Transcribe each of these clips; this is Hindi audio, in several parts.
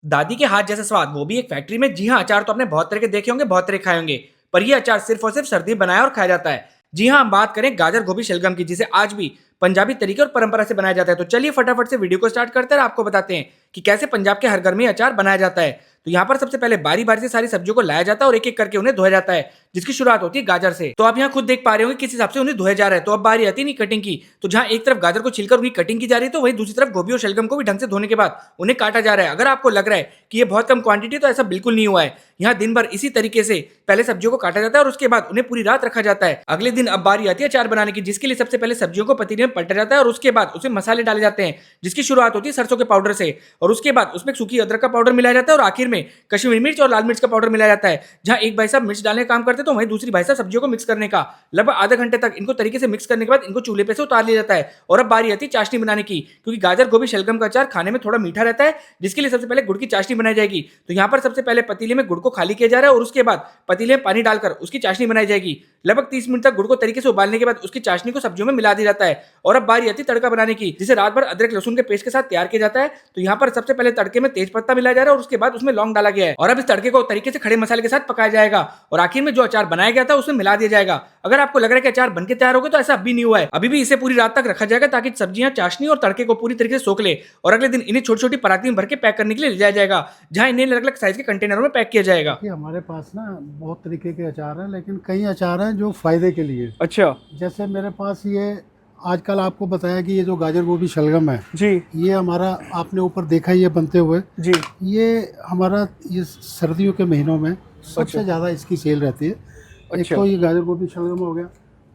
दादी के हाथ जैसा स्वाद, वो भी एक फैक्ट्री में। जी हाँ, अचार तो आपने बहुत तरह के देखे होंगे, बहुत तरह के खाए होंगे, पर ये अचार सिर्फ और सिर्फ सर्दी में बनाया और खाया जाता है। जी हाँ, हम बात करें गाजर गोभी शलगम की, जिसे आज भी पंजाबी तरीके और परंपरा से बनाया जाता है। तो चलिए फटाफट से वीडियो को स्टार्ट करते हैं और आपको बताते हैं कि कैसे पंजाब के हर घर में अचार बनाया जाता है। तो यहाँ पर सबसे पहले बारी बारी से सारी सब्जियों को लाया जाता है और एक एक करके उन्हें धोया जाता है, जिसकी शुरुआत होती है गाजर से। तो आप यहाँ खुद देख पा रहे होंगे किस हिसाब से उन्हें धोया जा रहा है। तो अब बारी आती है कटिंग की। तो जहाँ एक तरफ गाजर को छिलकर उनकी कटिंग की जा रही है, तो वहीं दूसरी तरफ गोभी और शलगम को भी ढंग से धोने के बाद उन्हें काटा जा रहा है। अगर आपको लग रहा है कि ये बहुत कम क्वांटिटी, तो ऐसा बिल्कुल नहीं हुआ है। यहाँ दिन भर इसी तरीके से पहले सब्जियों को काटा जाता है और उसके बाद उन्हें पूरी रात रखा जाता है। अगले दिन अब बारी आती है अचार बनाने की, जिसके लिए सबसे पहले सब्जियों को पतीले में पलटा जाता है और उसके बाद उसमें मसाले डाले जाते हैं, जिसकी शुरुआत होती है सरसों के पाउडर से। और उसके बाद उसमें सूखी अदरक का पाउडर मिलाया जाता है और आखिर में कश्मीरी मिर्च और लाल मिर्च का पाउडर मिलाया जाता है। जहां एक भाई साहब मिर्च डालने का काम करते हैं, तो वहीं दूसरी भाई साहब सब्जियों को मिक्स करने का। लगभग आधे घंटे तक इनको तरीके से मिक्स करने के बाद इनको चूल्हे पे से उतार लिया जाता है। और अब बारी आती है चाशनी बनाने की, क्योंकि गाजर गोभी शलगम का अचार खाने में थोड़ा मीठा रहता है, जिसके लिए सबसे पहले गुड़ की चाशनी बनाई जाएगी। तो यहाँ पर सबसे पहले पतीले में गुड़ को खाली किया जा रहा है और उसके बाद पतीले में पानी डालकर उसकी चाशनी बनाई जाएगी। लगभग 30 मिनट तक गुड़ को तरीके से उबालने के बाद उसकी चाशनी को सब्जियों में मिला दिया जाता है। और अब बारी आती है तड़का बनाने की, जिसे रात भर अदरक लहसुन के पेस्ट के साथ तैयार किया जाता है। तो यहाँ पर सबसे पहले तड़के में तेज पत्ता मिलाया जा रहा है और उसके बाद उसमें लौंग डाला गया है। और अब इस तड़के को तरीके से खड़े मसाले के साथ पकाया जाएगा और आखिर में जो अचार बनाया गया था उसमें मिला दिया जाएगा। अगर आपको लग रहा है कि अचार बनके तैयार हो गया, तो ऐसा अभी नहीं हुआ है। अभी भी इसे पूरी रात तक रखा जाएगा ताकि सब्जियां चाशनी और तड़के को पूरी तरीके से सोख ले। और अगले दिन इन्हें छोटी छोटी पराती में भर के पैक करने के लिए ले जाया जाएगा, जहां इन्हें अलग अलग साइज के कंटेनरों में पैक किया जाएगा। कि हमारे पास ना बहुत तरीके के अचार हैं, लेकिन कई अचार हैं जो फ़ायदे के लिए। अच्छा जैसे मेरे पास ये आजकल आपको बताया कि ये जो गाजर गोभी शलगम है, जी ये हमारा आपने ऊपर देखा ही है बनते हुए। जी। ये हमारा ये सर्दियों के महीनों में अच्छा सबसे ज़्यादा इसकी सेल रहती है। एक अच्छा तो ये गाजर गोभी शलगम हो गया,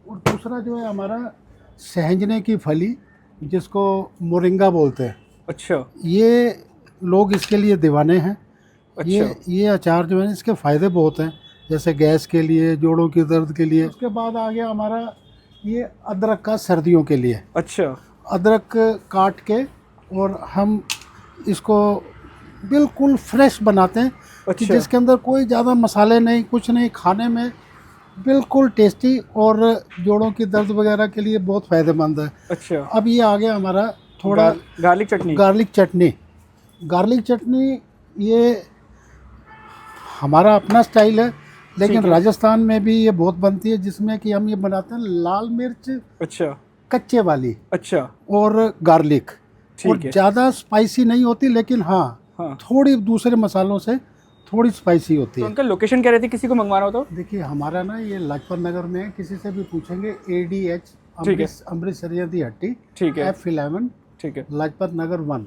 और दूसरा जो है हमारा सहजने की फली, जिसको मोरिंगा बोलते हैं। अच्छा ये लोग इसके लिए दीवाने हैं। अच्छा ये अचार जो है इसके फ़ायदे बहुत हैं, जैसे गैस के लिए, जोड़ों की दर्द के लिए। उसके बाद आ गया हमारा ये अदरक का सर्दियों के लिए। अच्छा अदरक काट के और हम इसको बिल्कुल फ्रेश बनाते हैं, कि अच्छा जिसके अंदर कोई ज़्यादा मसाले नहीं, कुछ नहीं, खाने में बिल्कुल टेस्टी और जोड़ों की दर्द वगैरह के लिए बहुत फ़ायदेमंद है। अच्छा। अब ये आ गया हमारा थोड़ा गार्लिक चटनी। गार्लिक चटनी। गार्लिक चटनी ये हमारा अपना स्टाइल है, लेकिन ठीक है। राजस्थान में भी ये बहुत बनती है, जिसमें कि हम ये बनाते हैं लाल मिर्च अच्छा कच्चे वाली अच्छा और गार्लिक। और ठीक है। ज़्यादा स्पाइसी नहीं होती, लेकिन हाँ हाँ, थोड़ी दूसरे मसालों से थोड़ी स्पाइसी होती तो है। उनका लोकेशन क्या रहती है किसी को मंगवाना हो तो? देखिए हमारा ना ये लाजपत नगर में है, किसी से भी पूछेंगे ADH ठीक है। अमृतसरिया दी हट्टी ठीक है F11 ठीक है। लाजपत नगर 1।